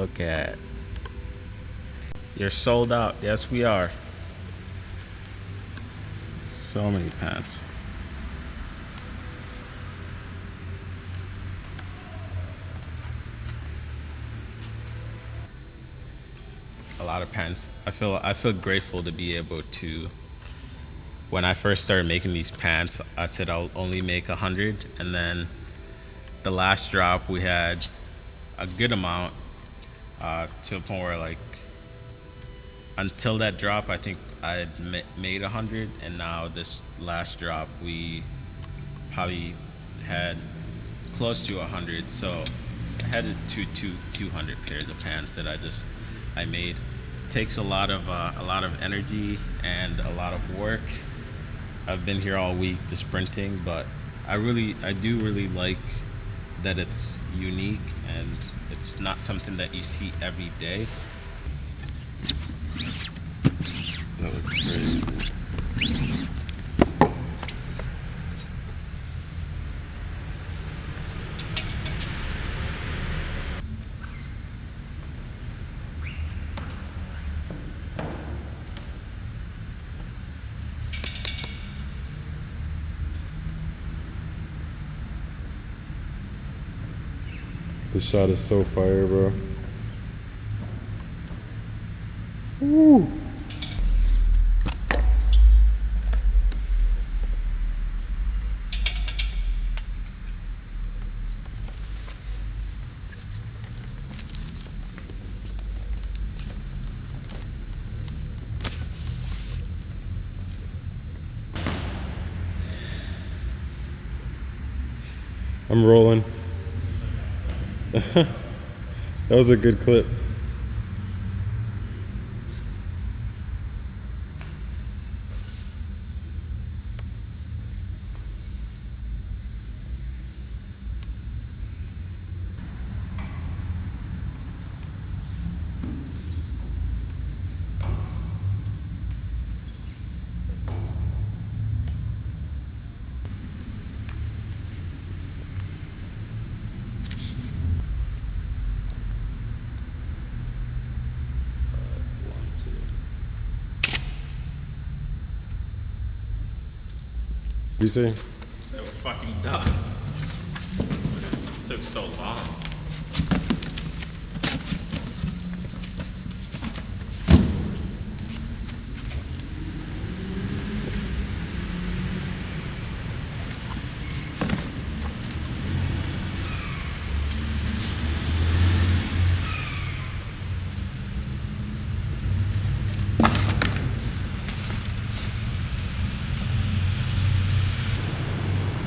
Look at. You're sold out. Yes, we are. So many pants. A lot of pants. I feel grateful to be able to. When I first started making these pants, I said I'll only make 100, and then the last drop we had a good amount to a point where, like, until that drop I think I had made 100, and now this last drop we probably had close to 100. So I had 200 pairs of pants that I made. It takes a lot of energy and a lot of work. I've been here all week just printing, but I do really like that it's unique and it's not something that you see every day. That looks crazy. This shot is so fire, bro. Woo! I'm rolling. That was a good clip. What you say? So we're fucking done. This took so long.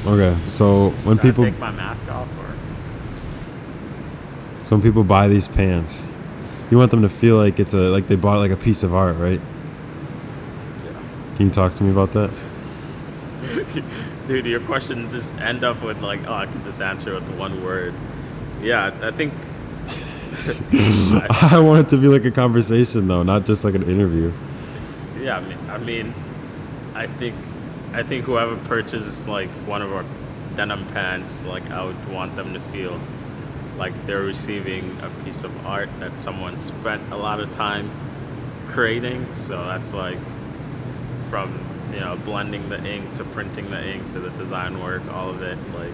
Okay, so when Should I people take my mask off, or? so when people buy these pants, you want them to feel like it's like they bought like a piece of art, right? Yeah. Can you talk to me about that? Dude, your questions just end up with like, oh, I can just answer with one word. Yeah, I think. I want it to be like a conversation though, not just like an interview. Yeah, I think whoever purchases like one of our denim pants, like, I would want them to feel like they're receiving a piece of art that someone spent a lot of time creating. So that's like from, blending the ink to printing the ink to the design work, all of it like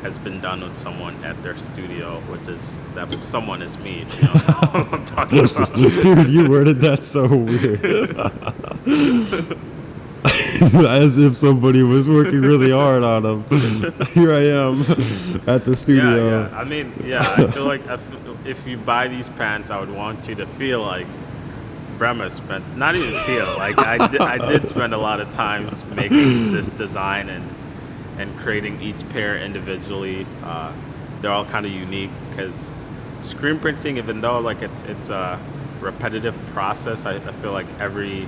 has been done with someone at their studio, which is that someone is me, if you know what I'm talking about. Dude, you worded that so weird. As if somebody was working really hard on them. Here I am at the studio. Yeah. I mean, I feel like if you buy these pants, I would want you to feel like Bremer spent, not even feel, like I did spend a lot of time making this design and creating each pair individually. They're all kind of unique because screen printing, even though like it's a repetitive process, I feel like every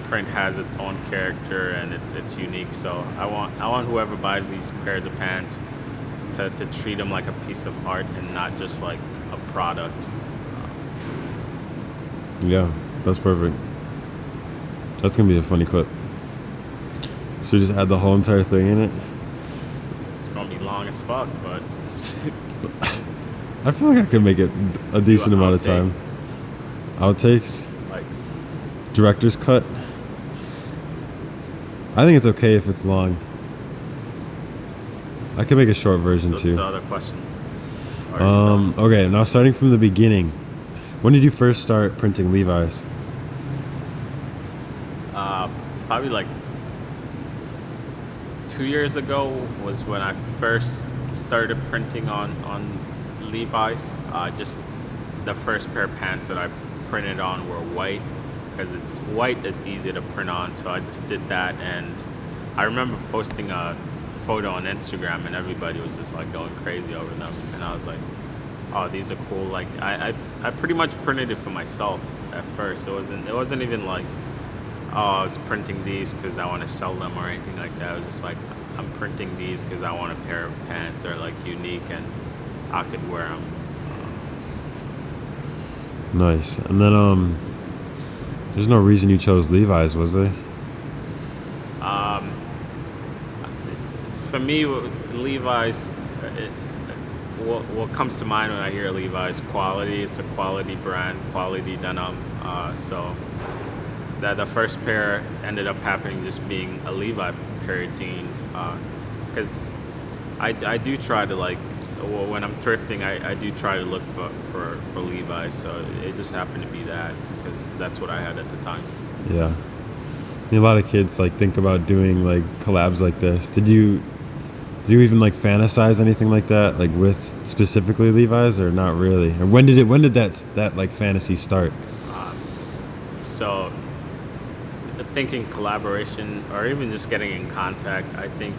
print has its own character and it's unique. So I want whoever buys these pairs of pants to treat them like a piece of art and not just like a product. Yeah, that's perfect. That's gonna be a funny clip. So just add the whole entire thing in it. It's gonna be long as fuck, but I feel like I could make it a decent amount of time. Outtakes? Like, Director's cut? I think it's okay if it's long. I could make a short version so too. what's the other question? Okay, now starting from the beginning. When did you first start printing Levi's? Probably like 2 years ago was when I first started printing on Levi's. Just the first pair of pants that I printed on were white, because it's white is easy to print on, so I just did that. And I remember posting a photo on Instagram and everybody was just like going crazy over them, and I was like, oh, these are cool. Like I pretty much printed it for myself at first. It wasn't even like, oh, I was printing these because I want to sell them or anything like that. It was just like, I'm printing these because I want a pair of pants that are like unique and I could wear them. Nice. And then there's no reason you chose Levi's, was there? For me, Levi's, what comes to mind when I hear Levi's? Quality. It's a quality brand, quality denim. So that the first pair ended up happening just being a Levi pair of jeans. Because I do try to, like, when I'm thrifting, I do try to look for Levi's. So it just happened to be that, because that's what I had at the time. Yeah. I mean, a lot of kids like think about doing like collabs like this. Did you even like fantasize anything like that, like with specifically Levi's, or not really? Or when did that like fantasy start? So thinking collaboration or even just getting in contact, I think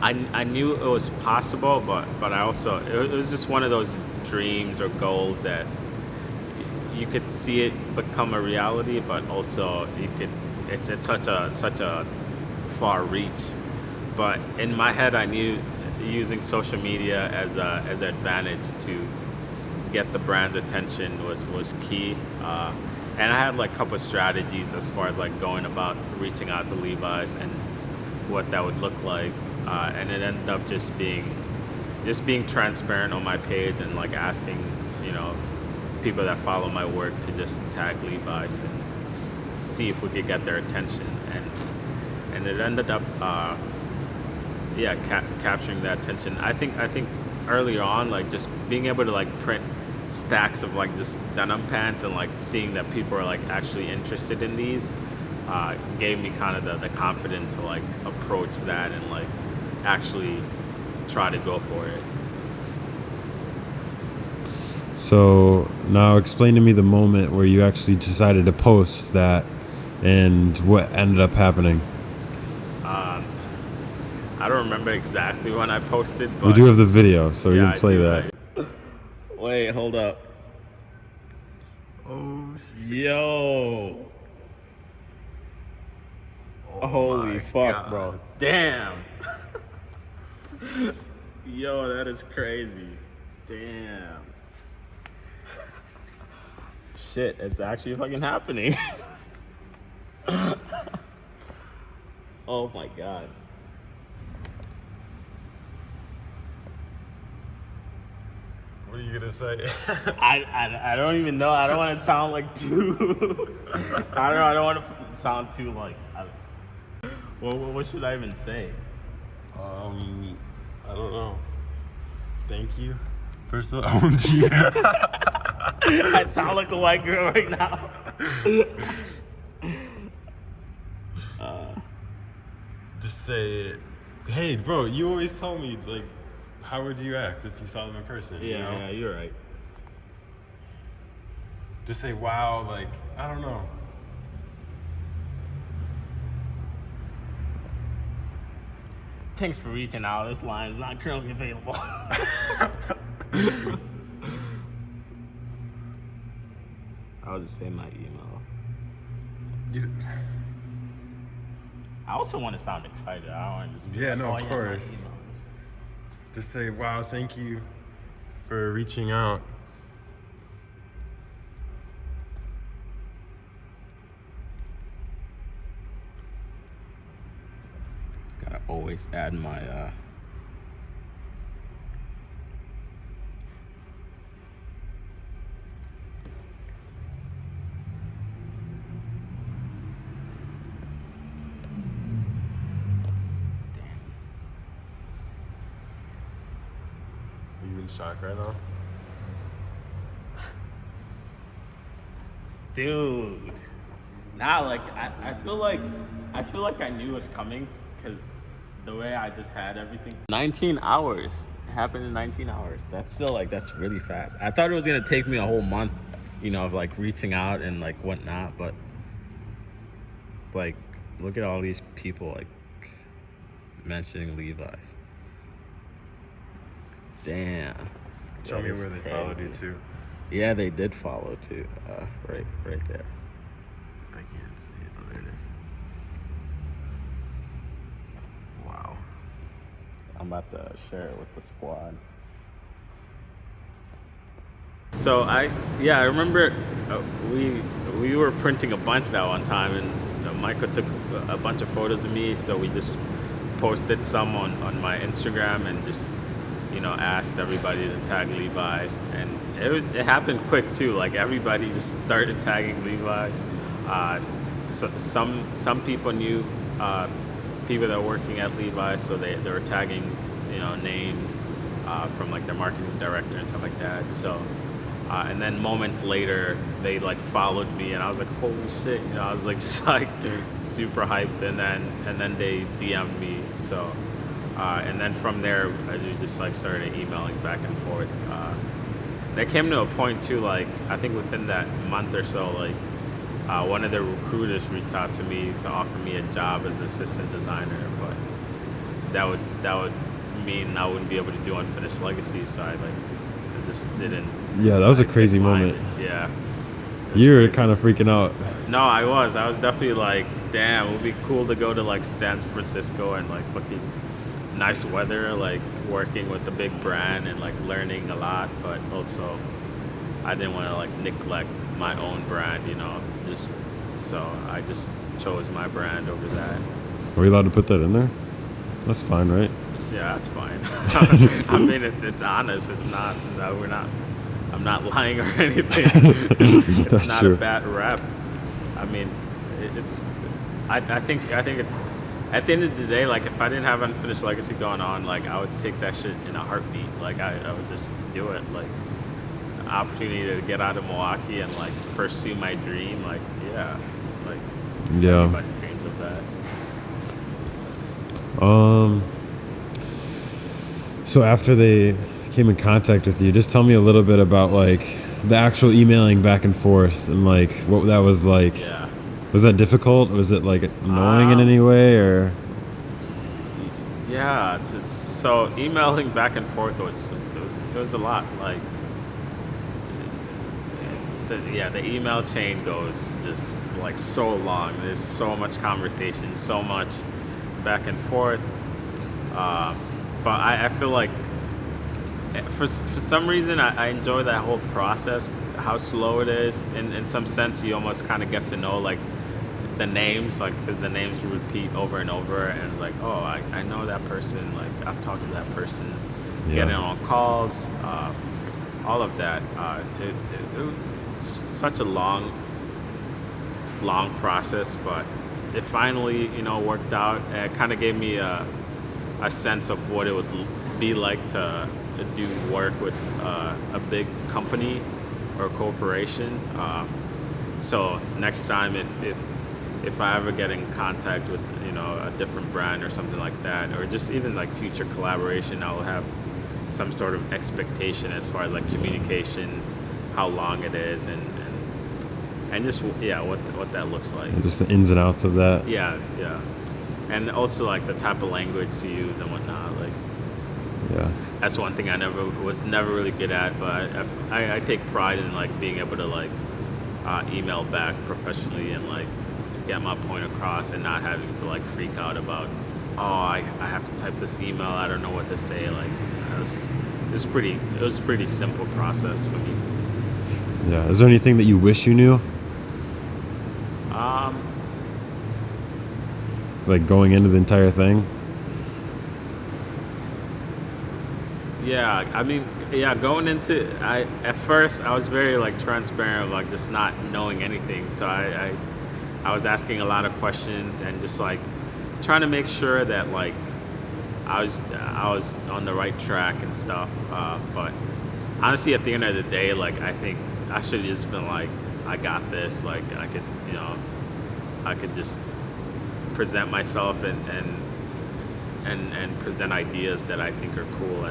I knew it was possible, but I also, it was just one of those dreams or goals that you could see it become a reality, but also it's such a far reach. But in my head, I knew using social media as an advantage to get the brand's attention was key. And I had like a couple of strategies as far as like going about reaching out to Levi's and what that would look like. And it ended up just being transparent on my page and like asking, people that follow my work to just tag Levi's and just see if we could get their attention. And it ended up, capturing that attention. I think earlier on, like just being able to like print stacks of like just denim pants and like seeing that people are like actually interested in these gave me kind of the confidence to like approach that and like actually try to go for it. So now explain to me the moment where you actually decided to post that and what ended up happening. I don't remember exactly when I posted, but we do have the video, so you can play that. Wait, hold up. Oh shit. Yo. Oh, Holy fuck, God. bro. Damn. Yo, that is crazy. Damn. Shit, it's actually fucking happening. Oh my god. What are you gonna say? I don't even know. I don't want to sound like too. I don't want to sound too like. What should I even say? I don't know. Thank you for so OMG. I sound like a white girl right now. Just say, hey, bro. You always tell me like, how would you act if you saw them in person? Yeah, you know? yeah, you're right. Just say, wow. Like, I don't know. Thanks for reaching out. This line is not currently available. I'll just say my email. I also want to sound excited. I don't want to just be Yeah, like, no, oh, of yeah, course. my email is- Just say, wow, thank you for reaching out. Gotta always add my in shock right now? Dude, now like I feel like I knew it was coming because the way I just had everything. 19 hours. It happened in 19 hours. That's still like that's really fast. I thought it was gonna take me a whole month, of like reaching out and like whatnot, but like look at all these people like mentioning Levi's. Damn. Show That me is where they crazy. followed you too. Yeah, they did follow too. Right there. I can't see it. Oh, there it is. Wow. I'm about to share it with the squad. So I remember we were printing a bunch that one time, and Micah took a bunch of photos of me. So we just posted some on my Instagram and just asked everybody to tag Levi's, and it happened quick too. Like everybody just started tagging Levi's. So, some people knew people that were working at Levi's, so they were tagging names from like their marketing director and stuff like that. So and then moments later they like followed me, and I was like, holy shit, I was like just like super hyped, and then they DM'd me. So and then from there we just like started emailing back and forth. That came to a point too, like I think within that month or so, like one of the recruiters reached out to me to offer me a job as assistant designer, but that would mean I wouldn't be able to do Unfinished Legacy, so I just didn't. Yeah, that was a crazy moment. Yeah. You were kind of freaking out. No, I was definitely like, damn, it would be cool to go to like San Francisco and like fucking nice weather, like working with a big brand and like learning a lot, but also I didn't want to like neglect my own brand, just so I just chose my brand over that. Are we allowed to put that in there? That's fine, right? Yeah, that's fine. I mean, it's honest. It's not. No, we're not. I'm not lying or anything. It's That's not true. a bad rep. I mean, it's. I think it's. At the end of the day, like if I didn't have Unfinished Legacy going on, like I would take that shit in a heartbeat. Like I would just do it. Like an opportunity to get out of Milwaukee and like pursue my dream. Like yeah, like Yeah. everybody dreams of that. So after they came in contact with you, just tell me a little bit about like the actual emailing back and forth and like what that was like. Yeah. Was that difficult? Was it like annoying in any way, or? Yeah, it's so emailing back and forth was a lot. Like the email chain goes just like so long. There's so much conversation, so much back and forth. But I feel like for some reason I enjoy that whole process, how slow it is. In some sense, you almost kind of get to know like the names, like because the names repeat over and over, and like, oh, I know that person, like I've talked to that person, getting on calls, all of that. It's such a long process, but it finally worked out. It kind of gave me a sense of what it would be like to do work with a big company or corporation. So next time if I ever get in contact with a different brand or something like that, or just even like future collaboration, I will have some sort of expectation as far as like communication, how long it is, and just what that looks like. Just the ins and outs of that. Yeah, and also like the type of language to use and whatnot. Like that's one thing I was never really good at, but I take pride in like being able to like email back professionally and like get my point across and not having to like freak out about, oh, I have to type this email, I don't know what to say. Like it was pretty simple process for me. Yeah. Is there anything that you wish you knew? Like going into the entire thing? Yeah, I mean, going into at first I was very like transparent, like just not knowing anything. So I was asking a lot of questions and just like trying to make sure that like I was on the right track and stuff. But honestly, at the end of the day, like I think I should have just been like, I got this. Like I could, you know, I could just present myself and present ideas that I think are cool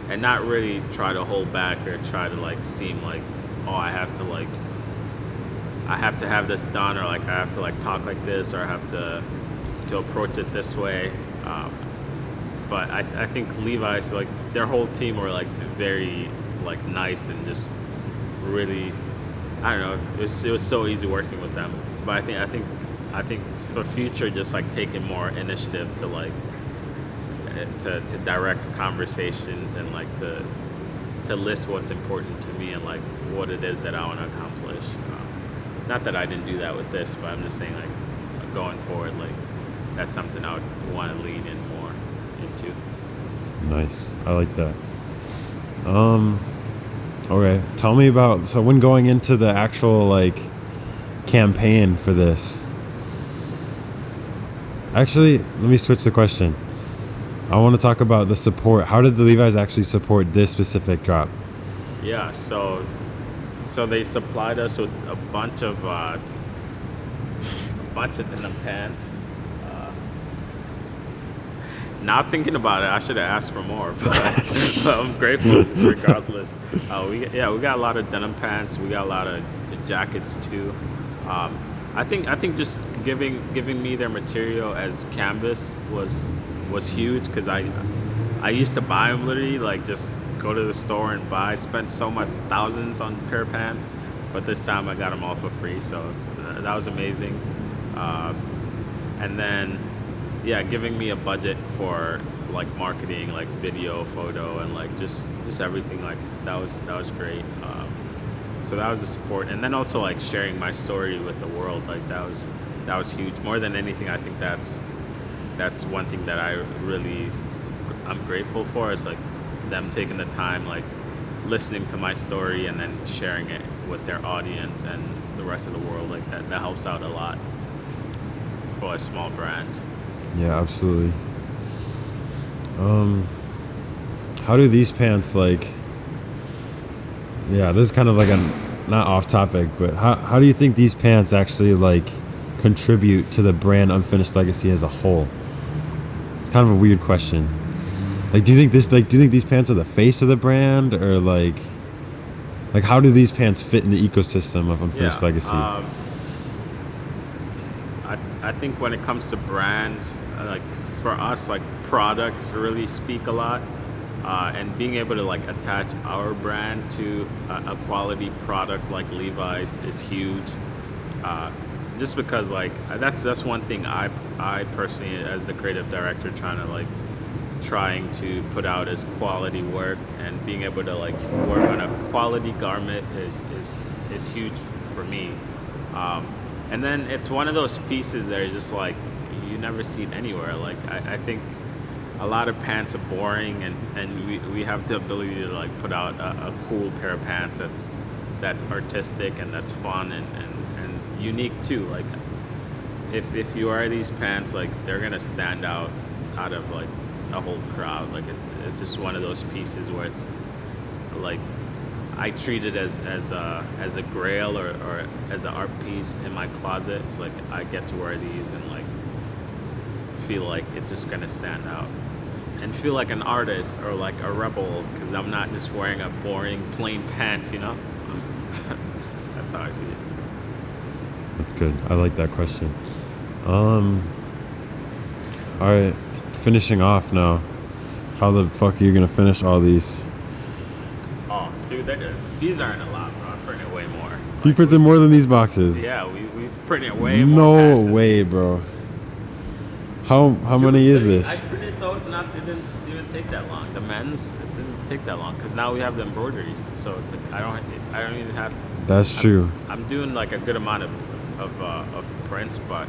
and not really try to hold back or try to like seem like, oh, I have to have this done, or like I have to like talk like this, or I have to approach it this way. But I think Levi's, like their whole team were like very like nice and just really, I don't know, it was so easy working with them. But I think for future, just like taking more initiative to like to direct conversations and like to list what's important to me and like what it is that I want to accomplish. Not that I didn't do that with this, but I'm just saying like going forward, like that's something I would want to lean in more into. Nice. I like that. Okay. Tell me about, so when going into the actual like campaign for this. Actually, let me switch the question. I want to talk about the support. How did the Levi's actually support this specific drop? Yeah, so they supplied us with a bunch of denim pants. Now thinking about it, I should have asked for more, but I'm grateful regardless. We got a lot of denim pants. We got a lot of jackets too. I think just giving me their material as canvas was huge, because I used to buy them literally, like just go to the store and buy, spend so much, thousands on a pair of pants, but this time I got them all for free, so that was amazing. And then giving me a budget for like marketing, like video, photo, and like just everything, like that was great. So that was the support, and then also like sharing my story with the world, like that was huge. More than anything, I think that's one thing that I'm grateful for, is like them taking the time, like listening to my story and then sharing it with their audience and the rest of the world. Like that helps out a lot for a small brand. Yeah, absolutely. How do these pants, like, this is kind of like not off topic, but how do you think these pants actually like contribute to the brand Unfinished Legacy as a whole? It's kind of a weird question. Like, do you think these pants are the face of the brand, or like how do these pants fit in the ecosystem of Unfinished Legacy? I think when it comes to brand, like for us, like products really speak a lot, and being able to like attach our brand to a quality product like Levi's is huge. Just because like that's one thing I personally, as the creative director, trying to put out as quality work, and being able to like work on a quality garment is huge for me. And then it's one of those pieces that are just like, you never see it anywhere. Like I think a lot of pants are boring, and we have the ability to like put out a cool pair of pants that's artistic and that's fun and unique too. Like if you wear these pants, like they're gonna stand out of like a whole crowd. Like it's just one of those pieces where it's like, I treat it as a grail or as an art piece in my closet. It's like I get to wear these and like feel like it's just gonna stand out and feel like an artist or like a rebel, because I'm not just wearing a boring plain pants, you know. That's how I see it. That's good. I like that question. All right, finishing off now. How the fuck are you gonna finish all these? Oh, dude, these aren't a lot, bro. I'm printing way more. You printed more than these boxes? Yeah, we've printed way more. No way, bro. How many is this? I printed those, and it didn't even take that long. The men's, it didn't take that long, because now we have the embroidery, so it's like I don't even have. That's true. I'm doing like a good amount of prints, but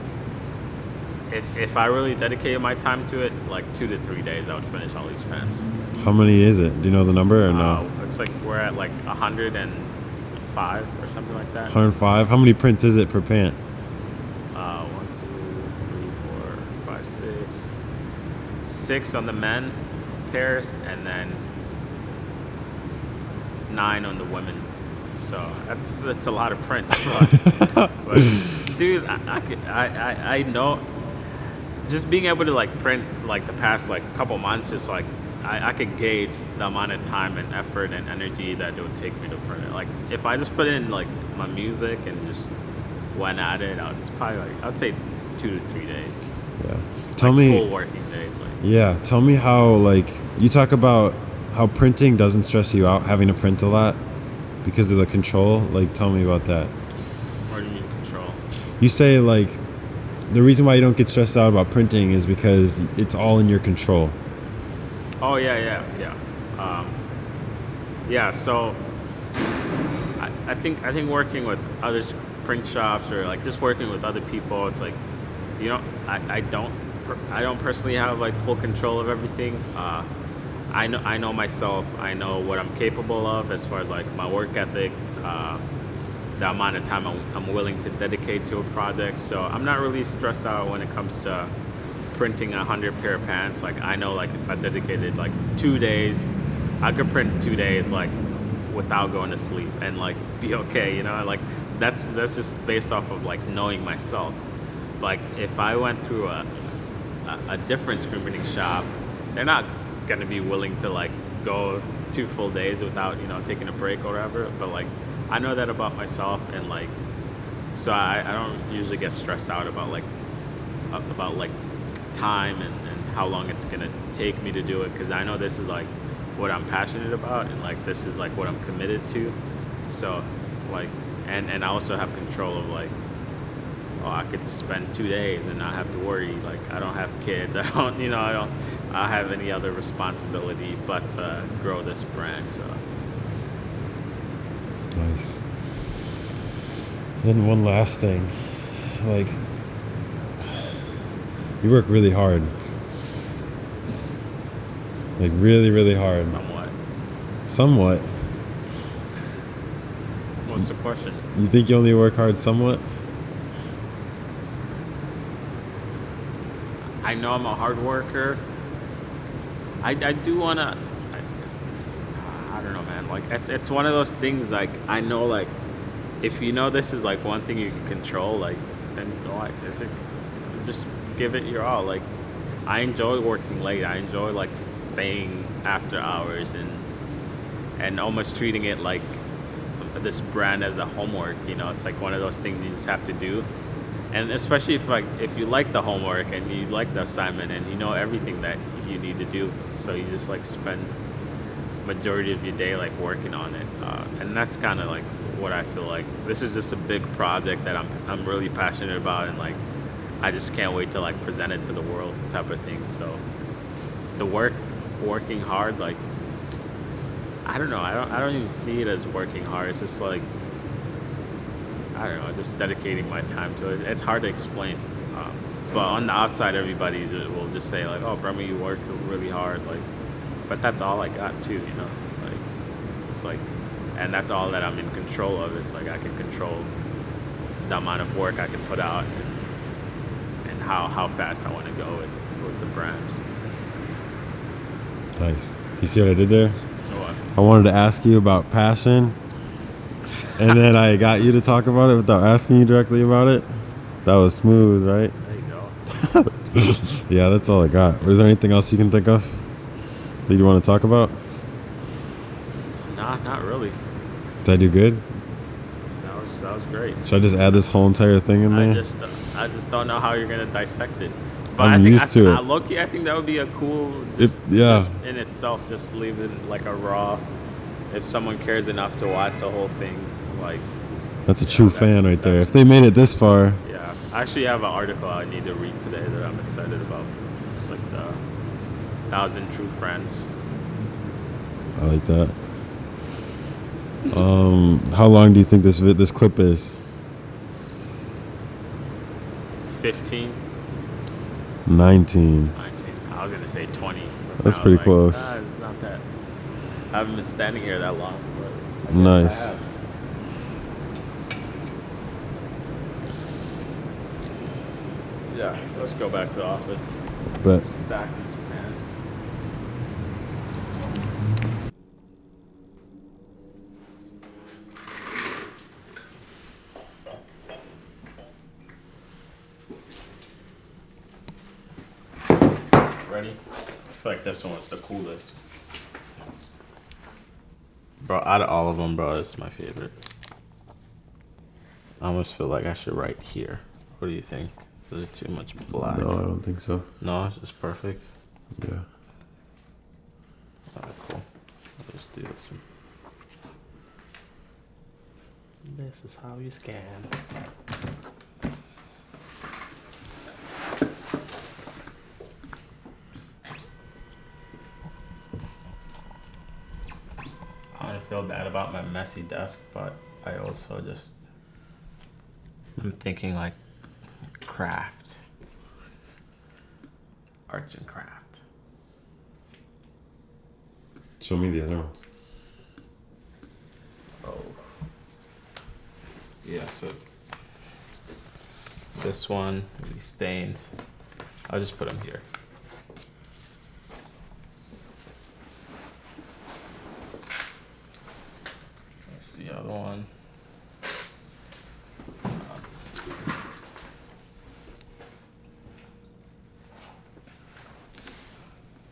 if I really dedicated my time to it, like 2 to 3 days, I would finish all these pants. How many is it? Do you know the number or no? It's like we're at like 105 or something like that. 105? How many prints is it per pant? 1, 2, 3, 4, 5, 6, 6 on the men pairs, and then 9 on the women. So that's a lot of prints, but dude, I know, just being able to like print like the past like couple months, just like I could gauge the amount of time and effort and energy that it would take me to print it. Like if I just put in like my music and just went at it, I'd say 2 to 3 days. Yeah. Tell me full working days. Like. Yeah. Tell me how, like, you talk about how printing doesn't stress you out, having to print a lot because of the control. Like, tell me about that. What do you mean control? You say like the reason why you don't get stressed out about printing is because it's all in your control. Oh yeah. So I think working with other print shops or like just working with other people, it's like, you know, I don't personally have like full control of everything. I know myself. I know what I'm capable of as far as like my work ethic, the amount of time I'm willing to dedicate to a project. So I'm not really stressed out when it comes to printing 100 pair of pants. Like I know, like if I dedicated like 2 days, I could print 2 days like without going to sleep and like be okay, you know. Like that's just based off of like knowing myself. Like if I went through a different screen printing shop, they're not gonna be willing to like go 2 full days without, you know, taking a break or whatever. But like I know that about myself, and like so I don't usually get stressed out about like time and how long it's gonna take me to do it, because I know this is like what I'm passionate about, and like this is like what I'm committed to. So like and I also have control of like, oh, I could spend 2 days and not have to worry. Like I don't have kids. I don't have any other responsibility but to grow this brand. So nice. Then one last thing, like you work really hard. Like really, really hard. Somewhat. What's the question? You think you only work hard somewhat? I know I'm a hard worker. I do wanna. I don't know, man. Like it's one of those things. Like I know, like if you know this is like one thing you can control, like then like just give it your all. Like I enjoy working late. I enjoy like staying after hours and almost treating it like this brand as a homework. You know, it's like one of those things you just have to do. And especially if you like the homework and you like the assignment and you know everything that you need to do, so you just like spend majority of your day like working on it, and that's kind of like what I feel like. This is just a big project that I'm really passionate about, and like I just can't wait to like present it to the world type of thing. So the working hard, like I don't know, I don't even see it as working hard. It's just like, I don't know, just dedicating my time to it. It's hard to explain. But on the outside, everybody will just say like, "Oh, Bremy, you work really hard." Like, but that's all I got too, you know. Like, it's like, and that's all that I'm in control of. It's like I can control the amount of work I can put out and how fast I want to go with the brand. Nice. Do you see what I did there? What? I wanted to ask you about passion. And then I got you to talk about it without asking you directly about it. That was smooth, right? There you go. Yeah, that's all I got. Was there anything else you can think of that you want to talk about? Nah, not really. Did I do good? That was great. Should I just add this whole entire thing in there? I just don't know how you're gonna dissect it. But I'm used to it. Low-key, I think that would be a cool, just in itself, just leave it like a raw. If someone cares enough to watch the whole thing, like. That's a true fan right there. If they made it this far. Yeah, I actually have an article I need to read today that I'm excited about. It's like the 1,000 True Friends. I like that. How long do you think this clip is? 15. 19. I was gonna say 20. That's pretty close. It's not that. I haven't been standing here that long. But I nice. I have. Yeah, so let's go back to the office. But Stack these pants. already. I feel like this one was the coolest. Bro, out of all of them, bro, this is my favorite. I almost feel like I should write here. What do you think? Is it too much black? No, I don't think so. No, it's just perfect. Yeah. Alright, cool. I'll just do this one. This is how you scan. I don't feel bad about my messy desk, but I also just, I'm thinking like craft. Arts and craft. Show me the other ones. Oh. Yeah, so this one will be stained. I'll just put them here. That's the other one.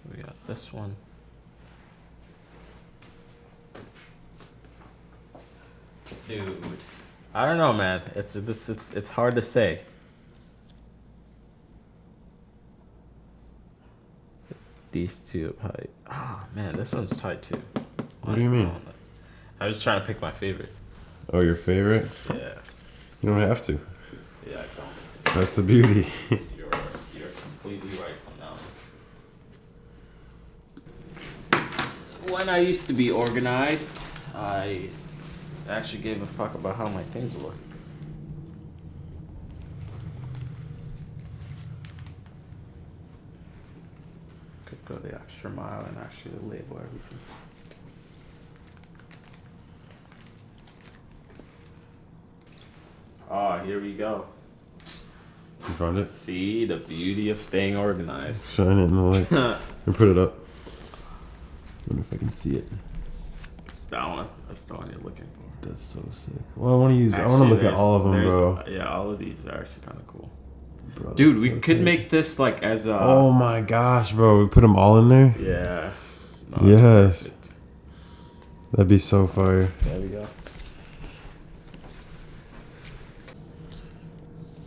We got this one. Dude, I don't know, man. It's hard to say. These two, probably. Ah, man, this one's tight too. What do you mean? I was trying to pick my favorite. Oh, your favorite? Yeah. You don't have to. Yeah, I don't. That's the beauty. You're completely right on that one. When I used to be organized, I actually gave a fuck about how my things look. Could go the extra mile and actually label everything. Oh, here we go. You found it? See the beauty of staying organized. Shine it in the light. And put it up. Wonder if I can see it. It's that one. That's the one you're looking for. That's so sick. Well, I want to use. I want to look at all of them, bro. Yeah, all of these are actually kind of cool. Bro, Dude, we so could tight. make this like as a. Oh my gosh, bro! We put them all in there. Yeah. No, Yes. perfect. That'd be so fire. There we go.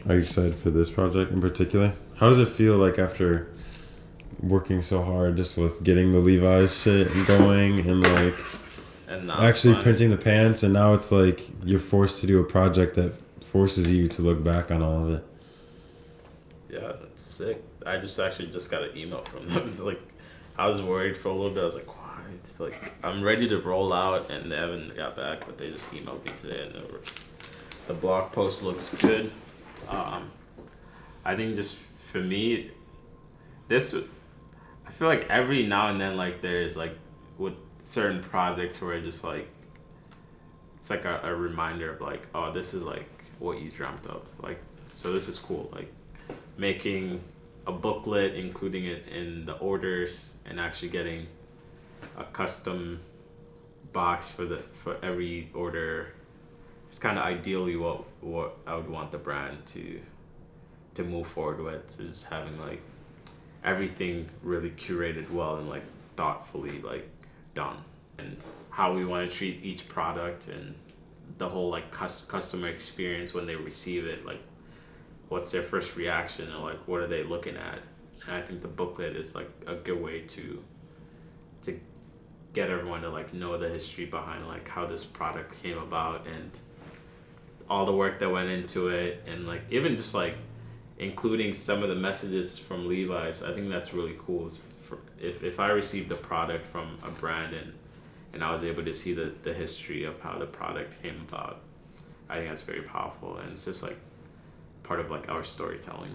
Are you excited for this project in particular? How does it feel like after working so hard just with getting the Levi's shit going and like And now actually it's printing the pants, and now it's like you're forced to do a project that forces you to look back on all of it? Yeah, that's sick. I just got an email from them. It's like, I was worried for a little bit. I was like, what? It's like, I'm ready to roll out, and they haven't got back, but they just emailed me today, and the blog post looks good. I think just for me, I feel like every now and then, like there's like with certain projects where it's just like, it's like a reminder of like, oh, this is like what you dreamt of. Like, so this is cool. Like making a booklet, including it in the orders, and actually getting a custom box for every order. It's kind of ideally what I would want the brand to move forward with, is just having like everything really curated well and like thoughtfully like done, and how we want to treat each product and the whole like customer experience when they receive it, like what's their first reaction and like what are they looking at. And I think the booklet is like a good way to get everyone to like know the history behind like how this product came about and all the work that went into it, and like even just like including some of the messages from Levi's. I think that's really cool. If I received a product from a brand and I was able to see the history of how the product came about, I think that's very powerful, and it's just like part of like our storytelling.